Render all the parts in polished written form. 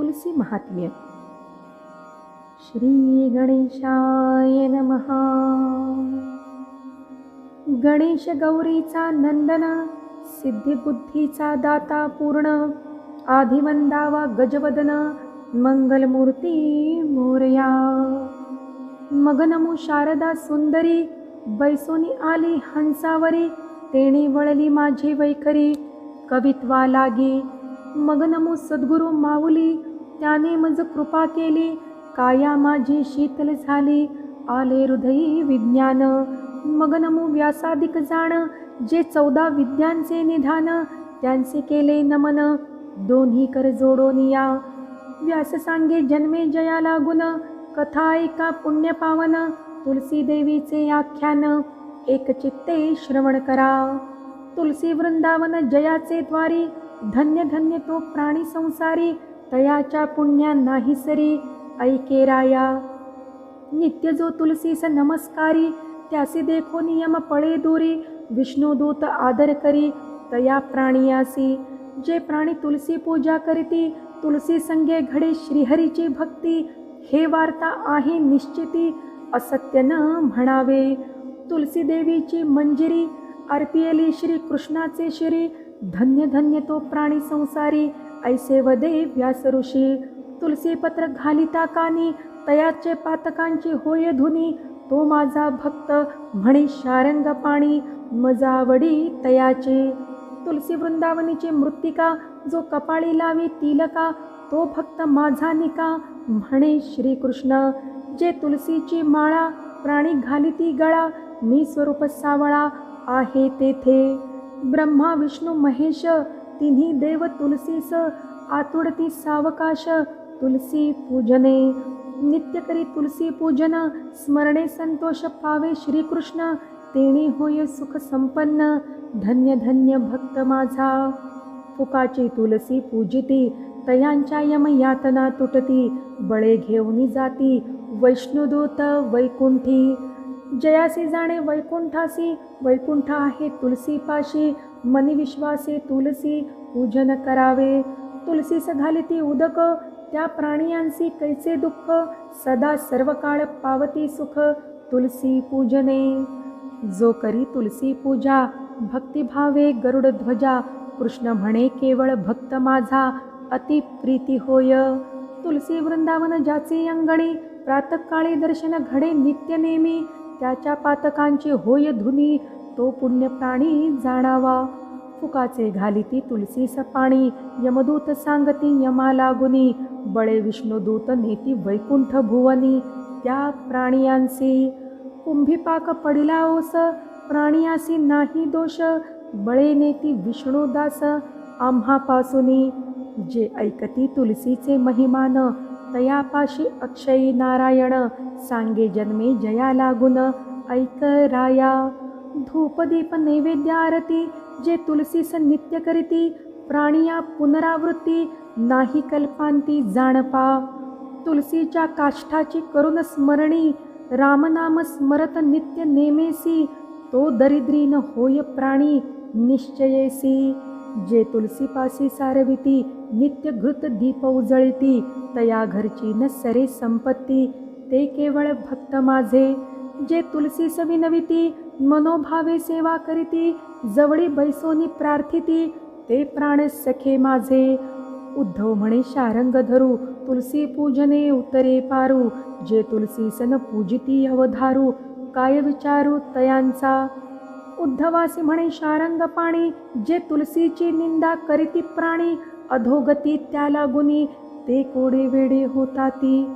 तुलसी महात्म्य. श्री गणेशाय नमः. गणेश गौरीचा नंदन, सिद्धिबुद्धीचा दाता पूर्ण, आधिवंदावा गजवदन, मंगलमूर्ती मोरया. मग नमो शारदा सुंदरी, बैसोनी आली हंसावरी, तेणे वळली माझी वैखरी, कवित्वा लागी. मग नमो सद्गुरु माऊली, त्याने मज कृपा केली, काया माझी शीतल झाली, आले हृदयी विज्ञान. मग नमो व्यासादिक जाण, जे 14 विद्यांचे निधान, त्यांचे केले नमन, दोन्ही कर जोडोनिया. व्यास सांगे जन्मे जया लागून, कथा ऐका पुण्य पावन, तुलसी देवीचे आख्यान, एक चित्ते श्रवण करा. तुलसी वृंदावन जयाचे द्वारी, धन्य धन्य तो प्राणी संसारी, तयाच्या पुण्या नाही सरी, ऐके राया. नित्य जो तुलसीस नमस्कारी, त्यासी देखो नियम पळे दूरी, विष्णुदूत आदर करी, तया प्राणियासी. जे प्राणी तुलसी पूजा करीती, तुलसी संगे घडे श्रीहरीची भक्ती, हे वार्ता आहे निश्चिती, असत्य न म्हणावे. तुलसी देवीची मंजिरी, अर्पियली श्री कृष्णाचे शिरी, धन्य धन्य तो प्राणी संसारी, ऐसे वदे व्यास ऋषी. तुलसी पत्र घालिता कानी, तयाचे पातकांची होय धुनी, तो माझा भक्त म्हणे शारंग पाणी, मजा आवडी तयाची. तुलसी वृंदावनीची मृत्तिका, जो कपाळी लावी तिलका, तो भक्त माझा निका, म्हणे श्रीकृष्ण. जे तुलसीची माळा, प्राणी घालिती गळा, मी स्वरूप सावळा आहे तेथे. ब्रह्मा विष्णू महेश, तिन्ही देव तुलसीस, आतुडती सावकाश, तुलसी पूजने. नित्य करी तुलसी पूजन, स्मरणे संतोष पावे श्रीकृष्ण, तेणे होय सुख संपन्न, धन्य धन्य भक्त माझा. फुकाची तुलसी पूजिती, तयांच्या यम यातना तुटती, बळे घेऊन जाती वैष्णुदूत वैकुंठी. जयासी जाणे वैकुंठासी, वैकुंठ आहे तुलसीपाशी, मनी विश्वासे तुलसी पूजन करावे. तुलसीस घालिती उदक, त्या प्राणियांसी कैसे दुःख, सदा सर्व काळ पावती सुख, तुलसी पूजने. जो करी तुलसी पूजा, भक्तिभावे गरुड ध्वजा, कृष्ण म्हणे केवळ भक्त माझा, अति प्रीती होय. तुलसी वृंदावन ज्याचे अंगणी, प्रातःकाळी दर्शन घडे नित्य नेमी, त्याच्या पातकांची होय धुनी, तो पुण्य प्राणी जाणावा. फुकाचे घालिती तुलसीस पाणी, यमदूत सांगती यमा लागुनी, बळे विष्णुदूत नेती वैकुंठ भुवनी, त्या प्राणियांसी. कुंभीपाक पडिला ओस, प्राणियासी नाही दोष, बळे नेती विष्णुदास आम्हापासुनी. जे ऐकती तुलसीचे महिमान, तयापाशी अक्षयी नारायण, सांगे जन्मे जया लागून, ऐक राया. धूपदीप नैवेद्य आरती, जे तुलसीस नित्य करीती, प्राणिया पुनरावृत्ती, नाही कल्पांती जाणपा. तुलसीच्या काष्ठाची करुण स्मरणी, रामनाम स्मरत नित्य नेमेसी, तो दरिद्री न होय प्राणी निश्चयेसी. जे तुलसीपासी सारविती, नित्य घृत दीप उजळती, तया घरची न सरे संपत्ती, ते केवळ भक्त माझे. जे तुलसीस विनविती, मनोभावे सेवा करीती, जवळी बैसोनी प्रार्थिती, ते प्राण सखे माझे. उद्धव म्हणे शारंग धरू, तुलसी पूजने उतरे पारू, जे तुलसीसन पूजिती अवधारू, काय विचारू तयांचा. उद्धवासी म्हणे शारंग पाणी, जे तुलसीची निंदा करीती प्राणी, अधोगती त्याला गुणी, ते कोडे वेडे होताती.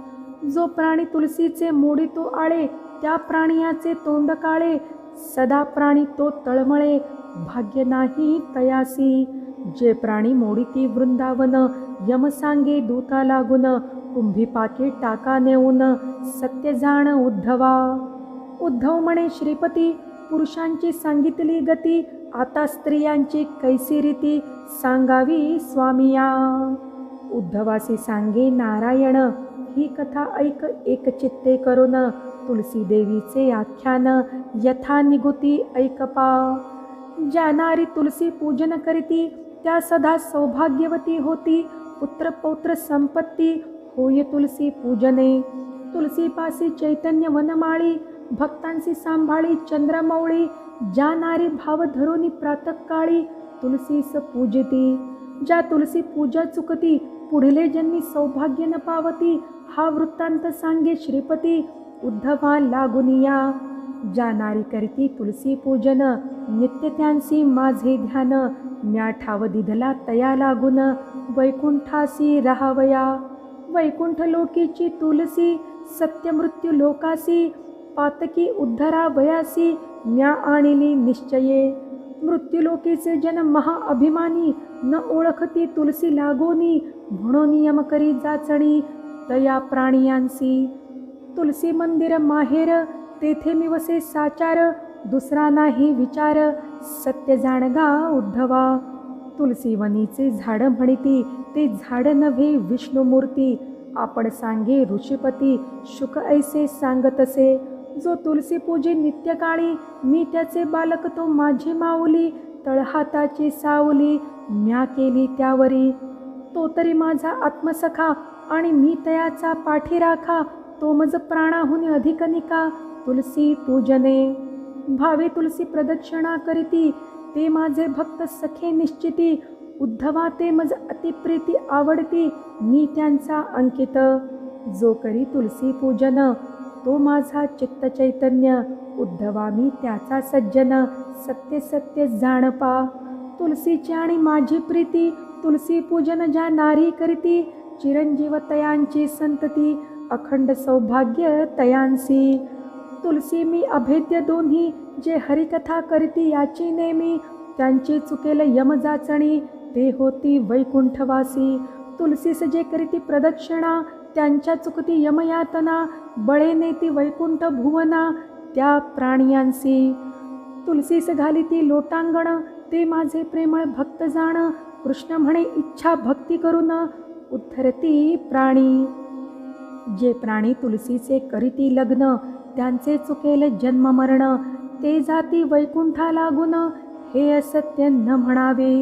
जो प्राणी तुलसीचे मोडितो आळे, त्या प्राणियाचे तोंड काळे, सदा प्राणी तो तळमळे, भाग्य नाही तयासी. जे प्राणी मोडिती वृंदावन, यम सांगे दूता लागून, कुंभीपाके टाका नेऊन, सत्य जाण उद्धवा. उद्धव म्हणे श्रीपती, पुरुषांची सांगितली गती, आता स्त्रियांची कैसी रीती, सांगावी स्वामिया. उद्धवासी सांगे नारायण, ही कथा ऐक एक चित्ते करून, तुलसी देवीचे आख्यान यथा निगुती ऐकपा. ज्या नारी तुलसी पूजन करीती, त्या सदा सौभाग्यवती होती, पुत्र पौत्र संपत्ती होय तुलसी पूजने. तुलसीपासी चैतन्य वनमाळी भक्तांची सांभाळी चंद्रमौळी. ज्या नारी भाव धरुनी प्रातःकाळी तुलसीस पूजिती. ज्या तुलसी पूजा चुकती पुढले जन्मी सौभाग्य न पावती. हा वृत्तांत सांगे श्रीपती उद्धवा लागुनिया. ज्या नारी करती तुलसी पूजन नित्य त्यांसी माझे ध्यान. म्या ठाव दिधला तया लागून वैकुंठासी राहावया. वैकुंठ लोकीची तुलसी सत्य मृत्यू लोकासी. पातकी उद्धरा वयासी म्या आणिली निश्चये. मृत्यूलोकीचे जन महाअभिमानी न ओळखती तुलसी लागोनी. म्हणून यम करी जाचणी तया प्राणियांसी. तुलसी मंदिर माहेर तेथे मी वसे साचार. दुसरा नाही विचार सत्य जाणगा उद्धवा. तुलसीवनीचे झाड म्हणिती ते झाड नव्हे विष्णुमूर्ती. आपण सांगे ऋषीपती शुक ऐसे सांगतसे. जो तुलसी पूजे नित्यकाळी मी त्याचे बालक तो माझी माऊली. तळहाताची सावली म्या केली त्यावरी. तो तरी माझा आत्मसखा आणि मी तयाचा पाठी राखा. तो मज प्राणाहुनी अधिकनिका तुलसी पूजने. भावे तुलसी प्रदक्षिणा करीती ते माझे भक्त सखे निश्चिती. उद्धवा ते मज अतिप्रीती आवडती मी त्यांचा अंकित. जो करी तुलसी पूजन तो माझा चित्त चैतन्य. उद्धवा मी त्याचा सज्जन सत्य सत्य जाणपा. तुलसीची आणि माझी प्रीती तुलसी पूजन ज्या नारी करीती. चिरंजीव तयांची संतती अखंड सौभाग्य तयांसी. तुलसी मी अभेद्य दोन्ही जे हरिकथा करीती याची नेमी. त्यांची चुकेल यम जाचणी ते होती वैकुंठवासी. तुलसीस जे करीती प्रदक्षिणा त्यांच्या चुकती यमयातना. बळे नेती वैकुंठ भुवना त्या प्राणियांसी. तुलसीस घालिती लोटांगण ते माझे प्रेमळ भक्त जाण. कृष्ण म्हणे इच्छा भक्ती करून उद्धरती प्राणी. जे प्राणी तुलसीचे करीती लग्न त्यांचे चुकेल जन्म मरण. ते जाती वैकुंठा लागून हे असत्य न म्हणावे.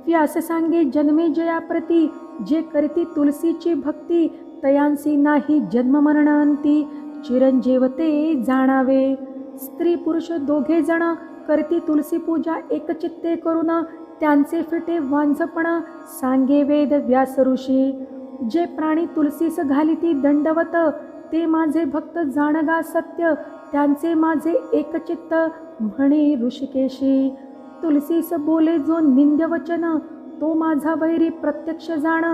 व्यास सांगे जन्मे जयाप्रती जे करती तुलसीची भक्ती. तयांसी नाही जन्म मरण अंती चिरंजीव ते जाणावे. स्त्री पुरुष दोघे जण करती तुलसी पूजा एकचित्ते करून. त्यांचे फिटे वांझपण सांगे वेद व्यास ऋषी. जे प्राणी तुलसीस घालिती दंडवत ते माझे भक्त जाणगा सत्य. त्यांचे माझे एकचित्त म्हणे ऋषिकेशी. तुलसीस बोले जो निंद्यवचन तो माझा वैरी प्रत्यक्ष जाण.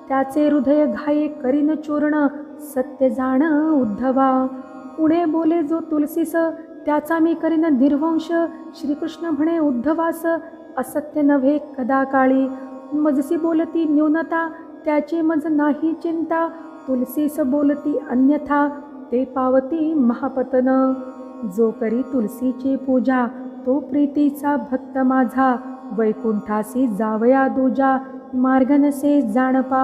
त्याचे हृदय घाये करीन चूर्ण सत्य जाण उद्धवा. पुढे बोले जो तुलसीस त्याचा मी करीन निर्वंश. श्रीकृष्ण म्हणे उद्धवास असत्य नव्हे कदा काळी. मजसी बोलती न्यूनता त्याची मज नाही चिंता. तुलसीस बोलती अन्यथा ते पावती महापतन. जो करी तुलसीची पूजा तो प्रीतीचा भक्त माझा. वैकुंठासी जावया दूजा मार्ग नसे जाणपा.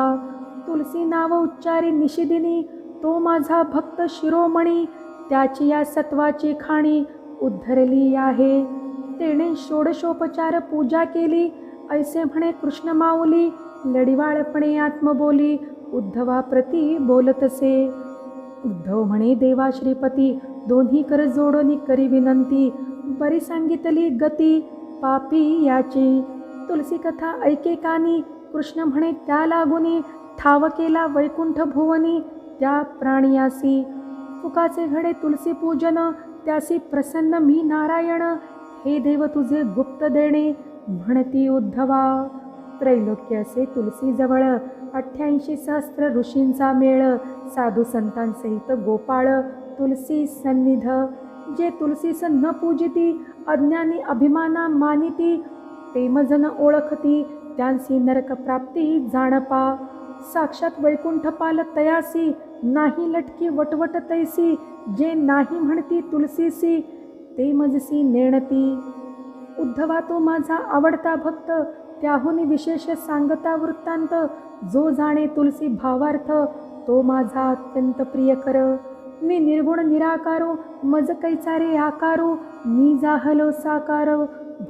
तुलसी नाव उच्चारी निशिदिनी तो माझा भक्त शिरोमणी. त्याची या सत्वाची खाणी उद्धरली आहे. तेने षोडशोपचार पूजा केली ऐसे म्हणे कृष्ण माऊली. लढिवाळपणे आत्मबोली उद्धवा प्रती बोलतसे. उद्धव म्हणे देवा श्रीपती दोन्ही कर जोडोनी करी विनंती. बरी सांगितली गती पापी याची. तुलसी कथा ऐके कानी कृष्ण म्हणे त्या लागुनी. ठाव केला वैकुंठ भुवनी त्या प्राणियासी. फुकाचे घडे तुलसी पूजन त्यासी प्रसन्न मी नारायण. हे देव तुझे गुप्त देणे म्हणती उद्धवा. त्रैलोक्य असे तुलसीजवळ 88 सहस्त्र ऋषींचा मेळ. साधू संतांसहित गोपाळ तुलसी सन्निध. जे तुलसीस न पूजिती अज्ञानी अभिमाना मानिती. ते मजन ओळखती त्यांसी नरक प्राप्ती जाणपा. साक्षात वैकुंठपाल तयासी नाही लटकी वटवट तैसी. जे नाही म्हणती तुलसीसी ते मजसी नेणती. उद्धवा तो माझा आवडता भक्त त्याहून विशेष सांगता वृत्तांत. जो जाणे तुलसी भावार्थ तो माझा अत्यंत प्रियकर. मी निर्गुण निराकारो मज कैचारे आकारो. मी जाहलो साकारो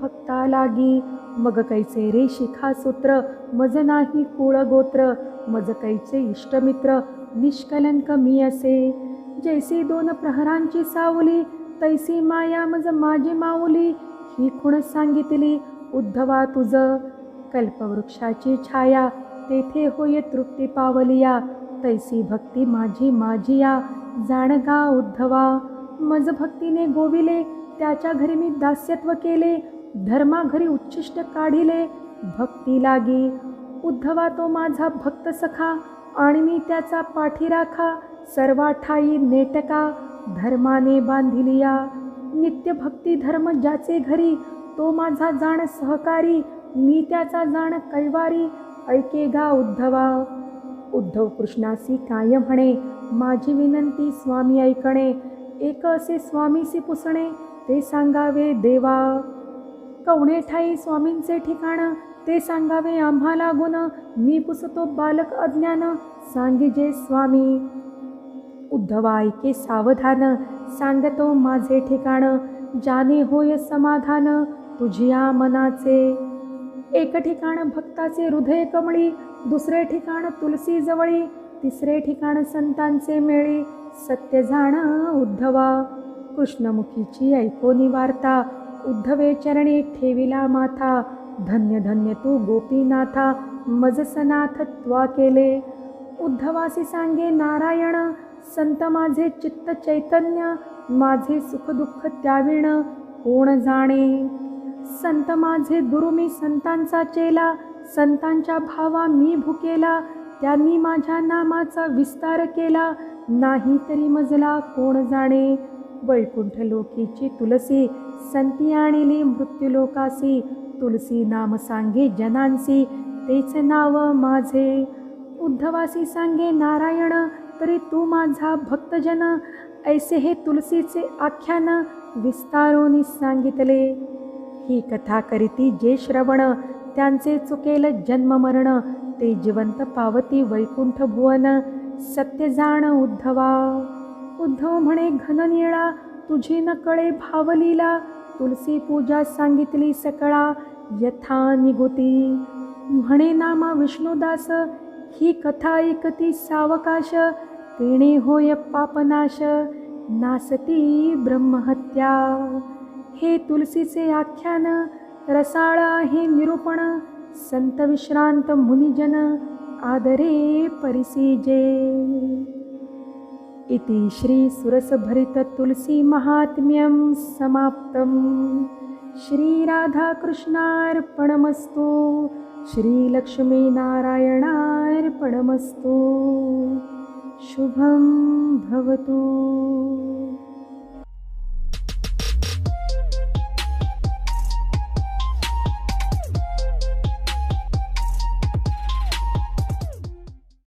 भक्ता लागी. मग कैचे रे शिखासूत्र मज नाही कुळ गोत्र, मज कैचे इष्टमित्र निष्कलंक मी असे. जैसी 2 प्रहरांची सावली तैसी माया मज माझी माऊली, ही खुण सांगितली उद्धवा तुझ. कल्पवृक्षाची छाया तेथे होय तृप्ती पावलिया, तैसी भक्ती माझी माझिया जाणगा उद्धवा. मज भक्तीने गोविले त्याच्या घरी मी दास्यत्व केले, धर्मा घरी उच्छिष्ट काढिले भक्ती लागी. उद्धवा तो माझा भक्त सखा आणि मी त्याचा पाठीराखा, सर्वा ठाई नेटका धर्माने बांधिलिया. नित्य भक्ती धर्म ज्याचे घरी तो माझा जाण सहकारी, मी त्याचा जाण कैवारी ऐके गा उद्धवा. उद्धव कृष्णासी काय म्हणे माझी विनंती स्वामी ऐकणे, एक असे स्वामीसी पुसणे ते सांगावे देवा. कवणे ठाई स्वामींचे ठिकाण ते सांगावे आम्हाला गुण, मी पुसतो बालक अज्ञान सांगिजे स्वामी. उद्धवा ऐके सावधान सांगतो माझे ठिकाण, जाने होय समाधान तुझिया मनाचे. एक ठिकाण भक्ताचे हृदय कमळी, दुसरे ठिकाण तुलसी जवळी, तिसरे ठिकाण संतांचे मेळी सत्य जाण उद्धवा. कृष्णमुखीची ऐकोनी वार्ता उद्धवे चरणी ठेविला माथा, धन्य धन्य तू गोपीनाथा मज सनाथ त्वा केले. उद्धवासी सांगे नारायण संत माझे चित्त चैतन्य, माझे सुख दुःख त्याविण कोण जाणे. संत माझे गुरु मी संतांचा चेला, संतांच्या भावा मी भुकेला, त्यांनी माझ्या नामाचा विस्तार केला, नाही तरी मजला कोण जाणे. वैकुंठ लोकीची तुलसी संती आणिली मृत्युलोकासी, तुलसी नाम सांगे जनांसी तेच नाव माझे. उद्धवासी सांगे नारायण तरी तू माझा भक्तजन, ऐसे हे तुलसीचे आख्यान विस्तारोनी सांगितले. ही कथा करीती जे श्रवण त्यांचे चुकेल जन्म मरण, ते जिवंत पावती वैकुंठ भुवन सत्य जाण उद्धवा. उद्धव म्हणे घननिळा तुझी न कळे भावलीला, तुलसी पूजा सांगितली सकळा यथा निगुती. म्हणे नामा विष्णुदास ही कथा ऐकती सावकाश, तेणे होय पापनाश नासती ब्रह्महत्या. हे तुलसीचे आख्यान रसाळ आहे निरूपण, संत विश्रांत मुनिजन आदरे परिसीजे. इति श्री सुरसभरित तुलसी महात्म्यं समाप्तम्. श्री राधाकृष्णार्पणमस्तु. श्री लक्ष्मीनारायणार्पणमस्तु. शुभं भवतु.